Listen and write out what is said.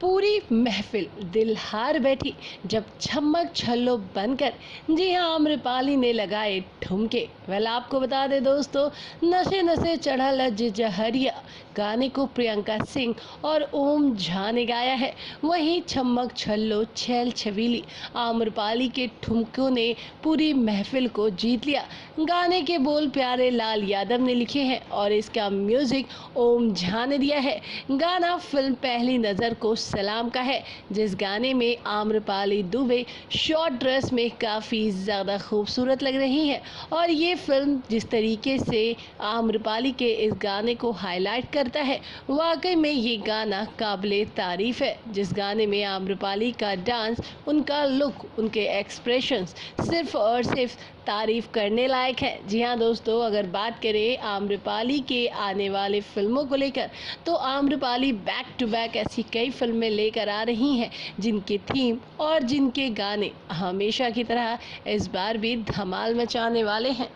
पूरी महफिल दिल हार बैठी जब छमक छल्लो बनकर जी हाँ आम्रपाली ने लगाए ठुमके। आपको बता दें दोस्तों, नशे नशे चढ़ा लज जहरिया गाने को प्रियंका सिंह और ओम झा ने गाया है। वहीं छमक छल्लो छैल छबीली आम्रपाली के ठुमकों ने पूरी महफिल को जीत लिया। गाने के बोल प्यारे लाल यादव ने लिखे हैं और इसका म्यूजिक ओम झा ने दिया है। गाना फिल्म पहली नज़र को सलाम का है, जिस गाने में आम्रपाली दुबे शॉर्ट ड्रेस में काफ़ी ज़्यादा खूबसूरत लग रही हैं। और ये फिल्म जिस तरीके से आम्रपाली के इस गाने को हाईलाइट करता है, वाकई में ये गाना काबिले तारीफ़ है। जिस गाने में आम्रपाली का डांस, उनका लुक, उनके एक्सप्रेशंस सिर्फ और सिर्फ तारीफ करने लायक है। जी हाँ दोस्तों, अगर बात करें आम्रपाली के आने वाले फिल्मों को लेकर, तो आम्रपाली बैक टू बैक ऐसी कई फिल्में लेकर आ रही हैं जिनके थीम और जिनके गाने हमेशा की तरह इस बार भी धमाल मचाने वाले हैं।